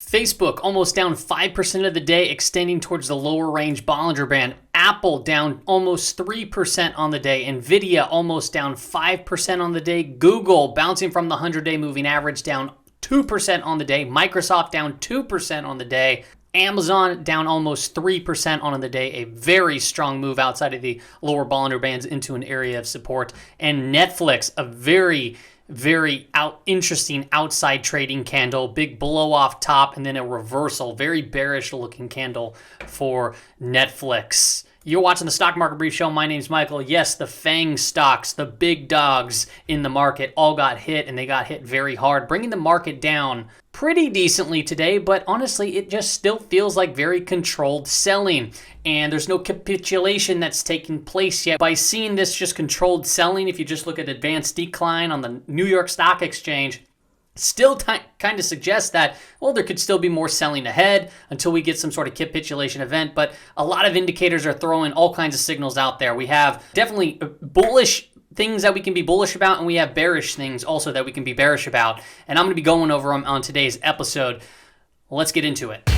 Facebook almost down 5% of the day, extending towards the lower range Bollinger Band. Apple down almost 3% on the day. Nvidia almost down 5% on the day. Google bouncing from the 100-day moving average down 2% on the day. Microsoft down 2% on the day. Amazon down almost 3% on the day, a very strong move outside of the lower Bollinger Bands into an area of support. And Netflix, a very interesting outside trading candle, big blow off top, and then a reversal, very bearish looking candle for Netflix. You're watching the Stock Market Brief Show. My name's Michael. Yes, the FANG stocks, the big dogs in the market, all got hit, and they got hit very hard, bringing the market down pretty decently today, but honestly, it just still feels like very controlled selling, and there's no capitulation that's taking place yet. By seeing this just controlled selling, if you just look at advanced decline on the New York Stock Exchange, still kind of suggests that, well, there could still be more selling ahead until we get some sort of capitulation event, but a lot of indicators are throwing all kinds of signals out there. We have definitely bullish things that we can be bullish about, and we have bearish things also that we can be bearish about, and I'm going to be going over them on today's episode. Let's get into it.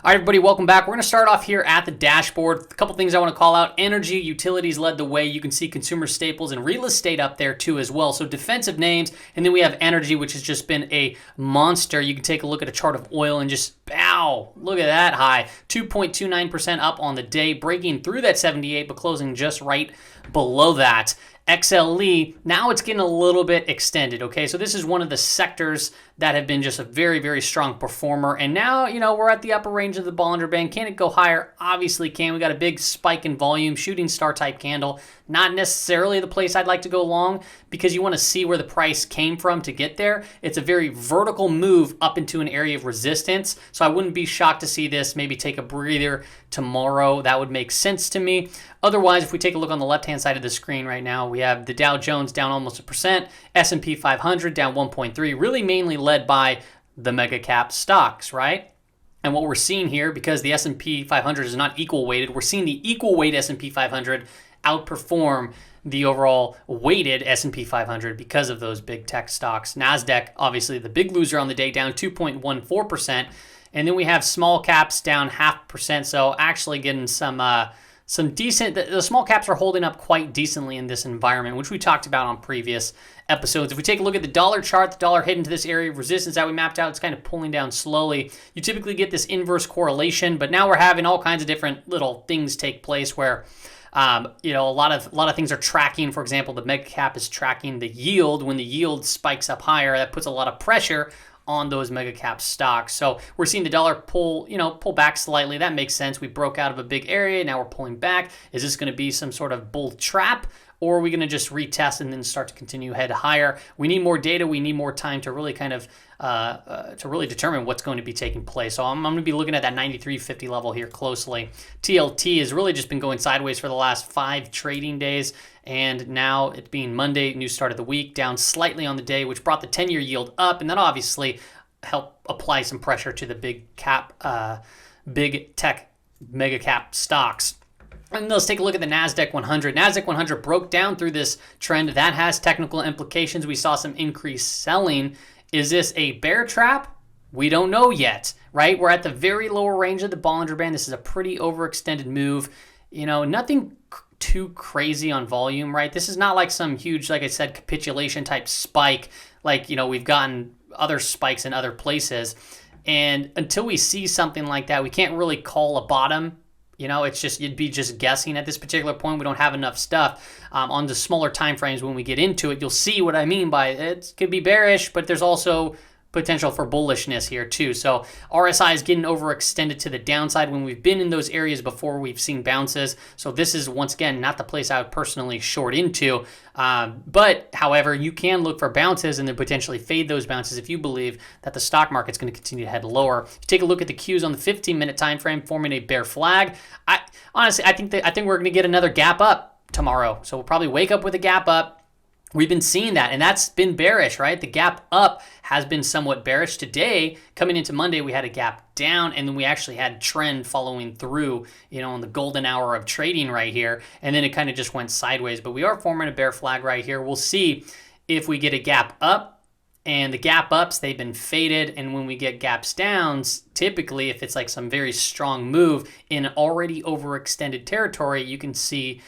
All right, everybody, welcome back. We're going to start off here at the dashboard. A couple things I want to call out. Energy, utilities led the way. You can see consumer staples and real estate up there too as well. So defensive names, and then we have energy, which has just been a monster. You can take a look at a chart of oil and just, bow, look at that high. 2.29% up on the day, breaking through that 78, but closing just right below that. XLE, now it's getting a little bit extended, okay? So this is one of the sectors that have been just a very strong performer. And now, we're at the upper range of the Bollinger Band. Can it go higher? Obviously can. We got a big spike in volume, shooting star type candle. Not necessarily the place I'd like to go long because you want to see where the price came from to get there. It's a very vertical move up into an area of resistance. So I wouldn't be shocked to see this maybe take a breather tomorrow. That would make sense to me. Otherwise, if we take a look on the left-hand side of the screen right now, we have the Dow Jones down almost 1%, S&P 500 down 1.3, really mainly led by the mega cap stocks, right? And what we're seeing here, because the S&P 500 is not equal weighted, we're seeing the equal weight S&P 500 outperform the overall weighted S&P 500 because of those big tech stocks. Nasdaq, obviously the big loser on the day, down 2.14%. And then we have small caps down 0.5%. So actually getting some decent, the small caps are holding up quite decently in this environment, which we talked about on previous episodes. If we take a look at the dollar chart, the dollar hit into this area of resistance that we mapped out. It's kind of pulling down slowly. You typically get this inverse correlation, but now we're having all kinds of different little things take place where a lot of things are tracking. For example, the mega cap is tracking the yield. When the yield spikes up higher, that puts a lot of pressure on those mega cap stocks. So we're seeing the dollar pull back slightly. That makes sense. We broke out of a big area. Now we're pulling back. Is this going to be some sort of bull trap, or are we going to just retest and then start to continue head higher? We need more data. We need more time to really kind of determine what's going to be taking place. So I'm going to be looking at that 93.50 level here closely. TLT has really just been going sideways for the last 5 trading days. And now it being Monday, new start of the week, down slightly on the day, which brought the 10-year yield up, and that obviously helped apply some pressure to the big tech, mega cap stocks. And let's take a look at the Nasdaq 100. Nasdaq 100 broke down through this trend. That has technical implications. We saw some increased selling. Is this a bear trap? We don't know yet, right? We're at the very lower range of the Bollinger Band. This is a pretty overextended move. Nothing too crazy on volume, right? This is not like some huge, like I said, capitulation type spike like, we've gotten other spikes in other places. And until we see something like that, we can't really call a bottom. It's just, you'd be just guessing at this particular point. We don't have enough stuff on the smaller time frames. When we get into it, you'll see what I mean by it could be bearish, but there's also potential for bullishness here too. So RSI is getting overextended to the downside when we've been in those areas before. We've seen bounces. So this is, once again, not the place I would personally short into. But however, you can look for bounces and then potentially fade those bounces if you believe that the stock market's going to continue to head lower. If you take a look at the Qs on the 15-minute time frame forming a bear flag, I think we're going to get another gap up tomorrow. So we'll probably wake up with a gap up. We've been seeing that, and that's been bearish, right? The gap up has been somewhat bearish. Today, coming into Monday, we had a gap down, and then we actually had trend following through, in the golden hour of trading right here, and then it kind of just went sideways. But we are forming a bear flag right here. We'll see if we get a gap up, and the gap ups, they've been faded. And when we get gaps downs, typically if it's like some very strong move in already overextended territory, you can see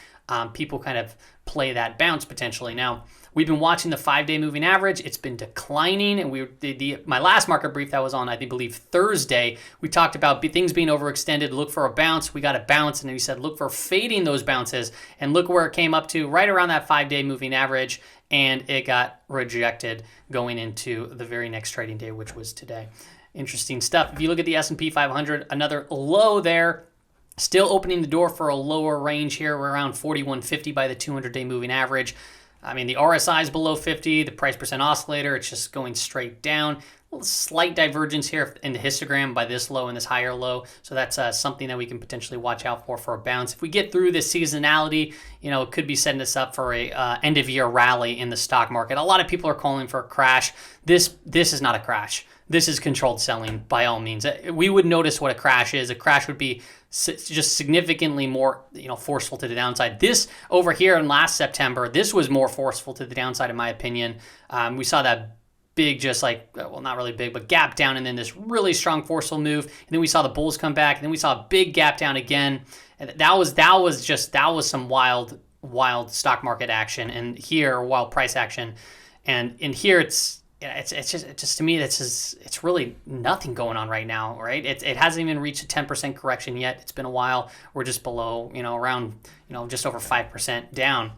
people kind of play that bounce potentially. Now, we've been watching the 5-day moving average. It's been declining. And my last market brief that was on, I believe, Thursday, we talked about things being overextended. Look for a bounce. We got a bounce. And then we said, look for fading those bounces. And look where it came up to, right around that 5-day moving average. And it got rejected going into the very next trading day, which was today. Interesting stuff. If you look at the S&P 500, another low there. Still opening the door for a lower range here. We're around 4150 by the 200-day moving average. I mean, the RSI is below 50. The price percent oscillator, it's just going straight down. A little slight divergence here in the histogram by this low and this higher low. So that's something that we can potentially watch out for a bounce. If we get through this seasonality, it could be setting us up for a end-of-year rally in the stock market. A lot of people are calling for a crash. This is not a crash. This is controlled selling by all means. We would notice what a crash is. A crash would be just significantly more, forceful to the downside. This over here in last September, this was more forceful to the downside in my opinion. We saw that big, just like, well, not really big, but gap down, and then this really strong forceful move. And then we saw the bulls come back, and then we saw a big gap down again. And that was some wild stock market action, and here wild price action, and in here it's just to me it's really nothing going on right now, right? It hasn't even reached a 10% correction yet. It's been a while. We're just below, around just over 5% down.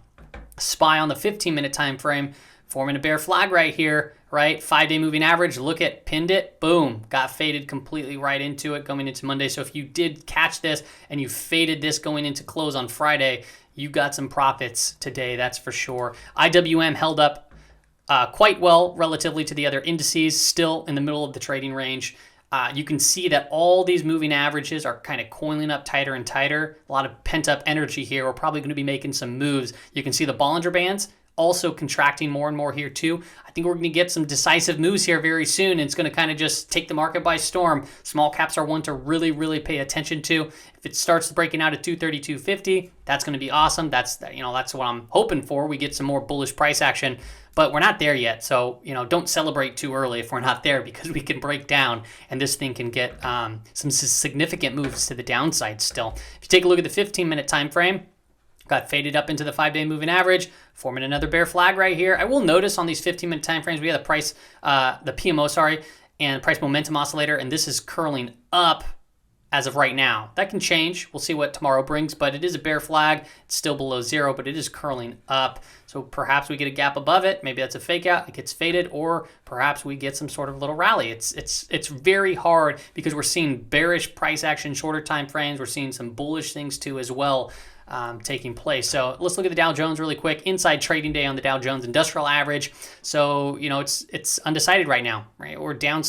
SPY on the 15-minute time frame forming a bear flag right here, right? 5-day moving average, look at, pinned it, boom, got faded completely right into it going into Monday. So if you did catch this and you faded this going into close on Friday, you got some profits today, that's for sure. IWM held up quite well relatively to the other indices, still in the middle of the trading range. You can see that all these moving averages are kind of coiling up tighter and tighter. A lot of pent-up energy here. We're probably going to be making some moves. You can see the Bollinger Bands also contracting more and more here too. I think we're going to get some decisive moves here very soon. And it's going to kind of just take the market by storm. Small caps are one to really, really pay attention to. If it starts breaking out at 230, 250, that's going to be awesome. That's what I'm hoping for. We get some more bullish price action, but we're not there yet. So, don't celebrate too early if we're not there, because we can break down and this thing can get some significant moves to the downside still. If you take a look at the 15-minute time frame, got faded up into the 5-day moving average, forming another bear flag right here. I will notice on these 15-minute time frames, we have the PMO, and price momentum oscillator, and this is curling up as of right now. That can change. We'll see what tomorrow brings, but it is a bear flag. It's still below zero, but it is curling up. So perhaps we get a gap above it. Maybe that's a fake out. It gets faded, or perhaps we get some sort of little rally. It's very hard because we're seeing bearish price action, shorter time frames. We're seeing some bullish things too as well taking place. So let's look at the Dow Jones really quick. Inside trading day on the Dow Jones Industrial Average. So, it's undecided right now, right? We're down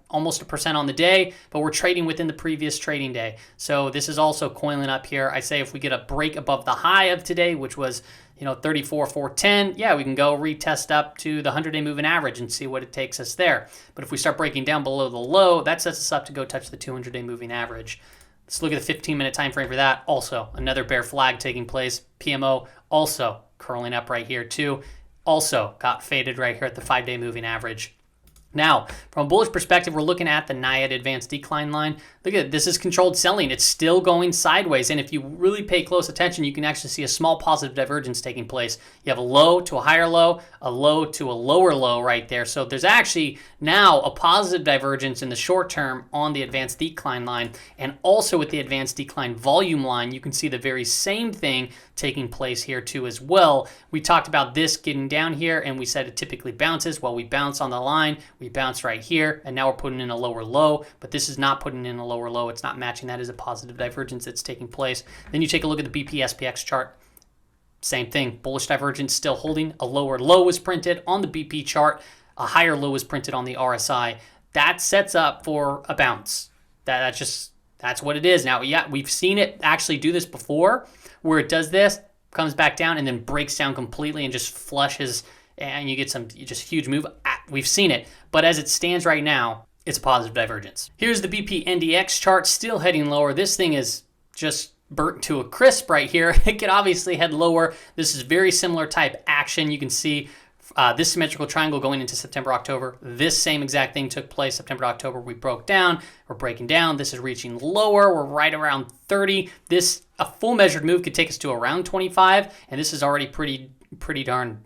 almost 1% on the day, but we're trading within the previous trading day. So this is also coiling up here. I say if we get a break above the high of today, which was 34,410, yeah, we can go retest up to the 100-day moving average and see what it takes us there. But if we start breaking down below the low, that sets us up to go touch the 200-day moving average. Let's look at the 15-minute time frame for that. Also, another bear flag taking place. PMO also curling up right here too. Also got faded right here at the 5-day moving average. Now, from a bullish perspective, we're looking at the NIAD advanced decline line. Look at it. This is controlled selling. It's still going sideways. And if you really pay close attention, you can actually see a small positive divergence taking place. You have a low to a higher low, a low to a lower low right there. So there's actually now a positive divergence in the short term on the advanced decline line. And also with the advanced decline volume line, you can see the very same thing taking place here too as well. We talked about this getting down here, and we said it typically bounces. Well, we bounce on the line, we bounce right here, and now we're putting in a lower low, but this is not putting in a lower low. It's not matching. That is a positive divergence that's taking place. Then you take a look at the BP SPX chart. Same thing, bullish divergence still holding. A lower low was printed on the BP chart. A higher low was printed on the RSI. That sets up for a bounce. That's what it is. Now, yeah, we've seen it actually do this before, where it does this, comes back down, and then breaks down completely and just flushes, and you get some just huge move. We've seen it, but as it stands right now, it's a positive divergence. Here's the BP NDX chart, still heading lower. This thing is just burnt to a crisp right here. It could obviously head lower. This is very similar type action. You can see this symmetrical triangle going into September, October. This same exact thing took place September to October. We broke down. We're breaking down. This is reaching lower. We're right around 30. A full measured move could take us to around 25, and this is already pretty darn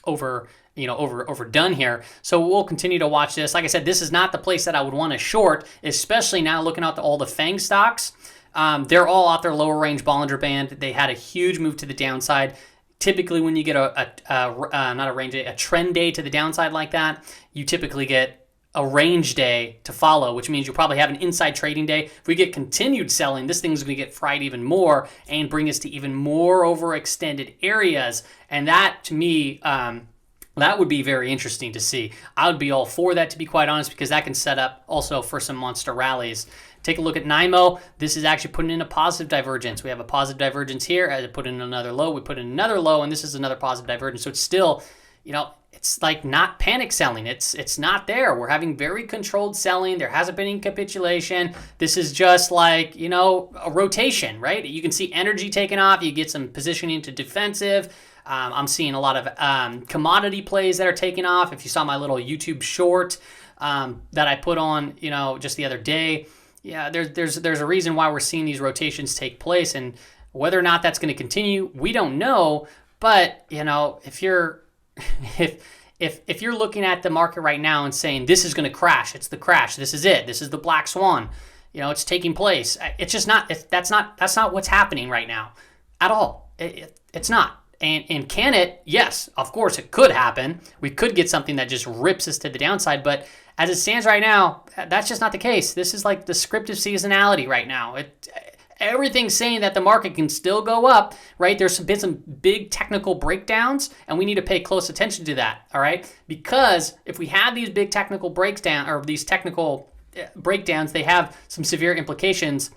overdone here. So we'll continue to watch this. Like I said, this is not the place that I would want to short, especially now looking at all the FANG stocks. They're all out their lower range Bollinger Band. They had a huge move to the downside. Typically, when you get a trend day to the downside like that, you typically get a range day to follow, which means you'll probably have an inside trading day. If we get continued selling, this thing's going to get fried even more and bring us to even more overextended areas. And that, to me, that would be very interesting to see. I would be all for that, to be quite honest, because that can set up also for some monster rallies. Take a look at NIMO. This is actually putting in a positive divergence. We have a positive divergence here. As I put in another low, we put in another low, and this is another positive divergence. So it's still, it's like not panic selling. It's not there. We're having very controlled selling. There hasn't been any capitulation. This is just like, a rotation, right? You can see energy taking off. You get some positioning to defensive. I'm seeing a lot of commodity plays that are taking off. If you saw my little YouTube short that I put on, just the other day, yeah, there's a reason why we're seeing these rotations take place, and whether or not that's going to continue, we don't know. But if you're if you're looking at the market right now and saying this is going to crash, it's the crash, this is it, this is the black swan, it's taking place. It's just not. That's not what's happening right now at all. It's not. And can it? Yes, of course it could happen. We could get something that just rips us to the downside, but as it stands right now, that's just not the case. This is like the script of seasonality right now. Everything's saying that the market can still go up, right? There's been some big technical breakdowns, and we need to pay close attention to that, all right? Because if we have these big technical breakdowns, or these technical breakdowns, they have some severe implications,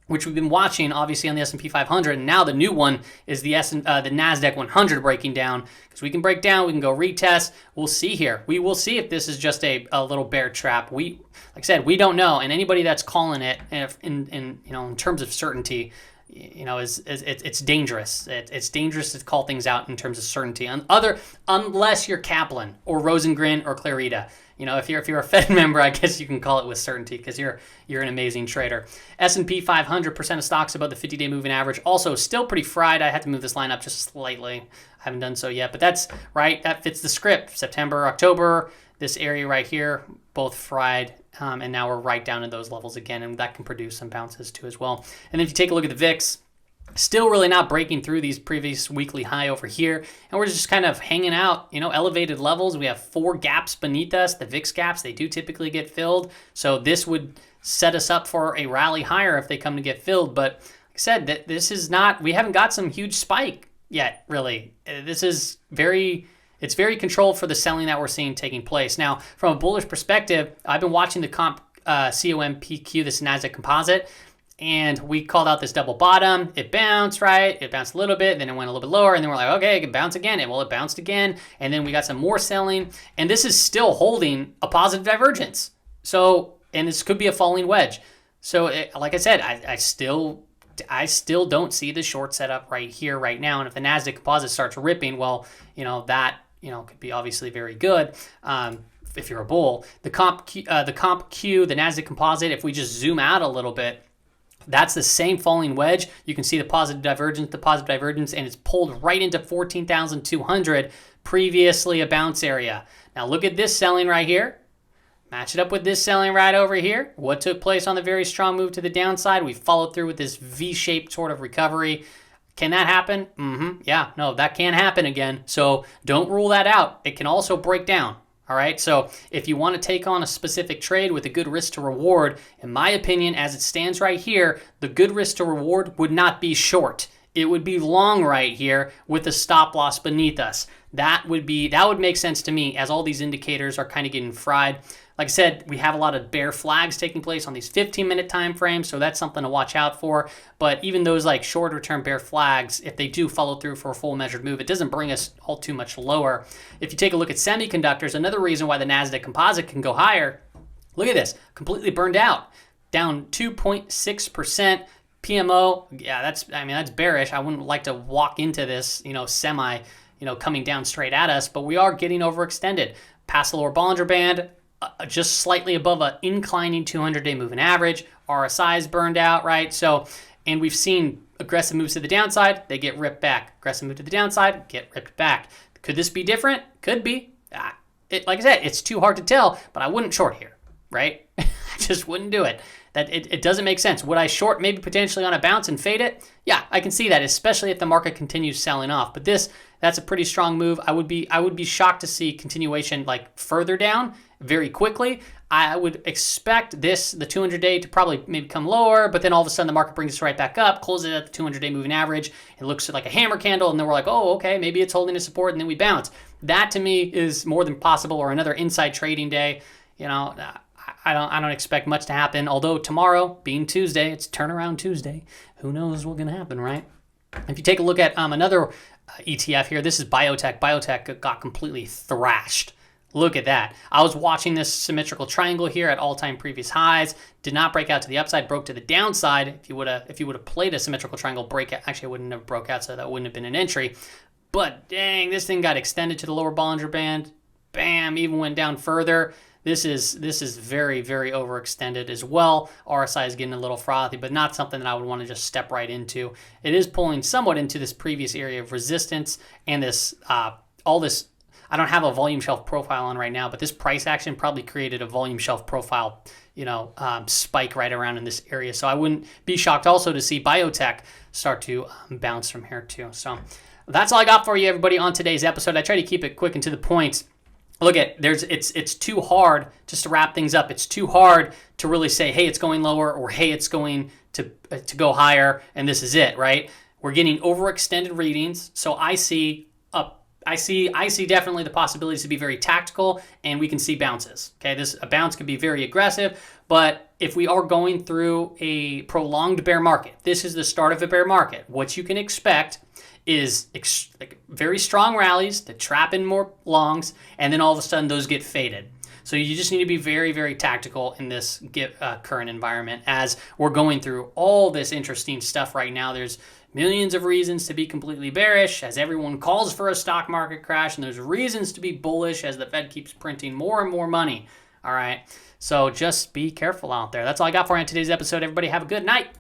which we've been watching obviously on the S&P 500, and now the new one is the Nasdaq 100 breaking down, because we can break down, we can go retest. We'll see here. We will see if this is just a little bear trap. Like I said, we don't know, and anybody that's calling it in terms of certainty, it's dangerous. It's dangerous to call things out in terms of certainty. Unless you're Kaplan or Rosengren or Clarita. If you're a Fed member, I guess you can call it with certainty because you're an amazing trader. S&P 500% of stocks above the 50-day moving average. Also, still pretty fried. I had to move this line up just slightly. I haven't done so yet, but that's right. That fits the script. September, October, this area right here, both fried, and now we're right down in those levels again, and that can produce some bounces too as well. And then if you take a look at the VIX, still really not breaking through these previous weekly high over here, and we're just kind of hanging out, elevated levels. We have 4 gaps beneath us. The VIX gaps, they do typically get filled, so this would set us up for a rally higher if they come to get filled. But like I said, that this is not, we haven't got some huge spike yet, really. This is it's very controlled for the selling that we're seeing taking place. Now, from a bullish perspective, I've been watching the COMPQ, this Nasdaq composite, and we called out this double bottom. It bounced, right? It bounced a little bit, then it went a little bit lower, and then we're like, okay, it can bounce again. And well, it bounced again, and then we got some more selling, and this is still holding a positive divergence. So, and this could be a falling wedge. So, like I said, I still don't see the short setup right here, right now. And if the Nasdaq composite starts ripping, well, that could be obviously very good. If you're a bull, the COMPQ, the Nasdaq composite, if we just zoom out a little bit, that's the same falling wedge. You can see the positive divergence, and it's pulled right into 14,200, previously a bounce area. Now look at this selling right here. Match it up with this selling right over here. What took place on the very strong move to the downside? We followed through with this V-shaped sort of recovery. Can that happen? Yeah, no, that can happen again. So don't rule that out. It can also break down. All right, so if you want to take on a specific trade with a good risk to reward, in my opinion, as it stands right here, the good risk to reward would not be short. It would be long right here with a stop loss beneath us. That would make sense to me, as all these indicators are kind of getting fried. Like I said, we have a lot of bear flags taking place on these 15-minute time frames, so that's something to watch out for. But even those like shorter-term bear flags, if they do follow through for a full measured move, it doesn't bring us all too much lower. If you take a look at semiconductors, another reason why the Nasdaq composite can go higher, look at this, completely burned out, down 2.6%. PMO, yeah, that's bearish. I wouldn't like to walk into this, semi, coming down straight at us, but we are getting overextended. Past the lower Bollinger Band, just slightly above an inclining 200-day moving average. RSI is burned out, right? So, and we've seen aggressive moves to the downside, they get ripped back. Aggressive move to the downside, get ripped back. Could this be different? Could be. Like I said, it's too hard to tell, but I wouldn't short here, right? I just wouldn't do it. It doesn't make sense. Would I short maybe potentially on a bounce and fade it? Yeah, I can see that, especially if the market continues selling off. But that's a pretty strong move. I would be shocked to see continuation like further down very quickly. I would expect the 200-day to probably maybe come lower, but then all of a sudden the market brings us right back up, closes at the 200-day moving average. It looks like a hammer candle, and then we're like, oh, okay, maybe it's holding a support, and then we bounce. That to me is more than possible, or another inside trading day. I don't expect much to happen. Although tomorrow, being Tuesday, it's turnaround Tuesday. Who knows what's going to happen, right? If you take a look at another ETF here, this is biotech. Biotech got completely thrashed. Look at that. I was watching this symmetrical triangle here at all-time previous highs. Did not break out to the upside, broke to the downside. If you would have played a symmetrical triangle breakout, actually I wouldn't have broke out, so that wouldn't have been an entry. But dang, this thing got extended to the lower Bollinger Band. Bam, even went down further. This is very, very overextended as well. RSI is getting a little frothy, but not something that I would want to just step right into. It is pulling somewhat into this previous area of resistance, and this all this. I don't have a volume shelf profile on right now, but this price action probably created a volume shelf profile, spike right around in this area. So I wouldn't be shocked also to see biotech start to bounce from here too. So that's all I got for you, everybody, on today's episode. I try to keep it quick and to the point. Look it's too hard just to wrap things up. It's too hard to really say, hey, it's going lower, or hey, it's going to go higher, and this is it, right? We're getting overextended readings, so I see definitely the possibilities to be very tactical, and we can see bounces. Okay, a bounce could be very aggressive, but if we are going through a prolonged bear market, this is the start of a bear market. What you can expect is very strong rallies that trap in more longs, and then all of a sudden those get faded. So you just need to be very, very tactical in this current environment as we're going through all this interesting stuff right now. There's millions of reasons to be completely bearish as everyone calls for a stock market crash, and there's reasons to be bullish as the Fed keeps printing more and more money. All right, so just be careful out there. That's all I got for you on today's episode. Everybody have a good night.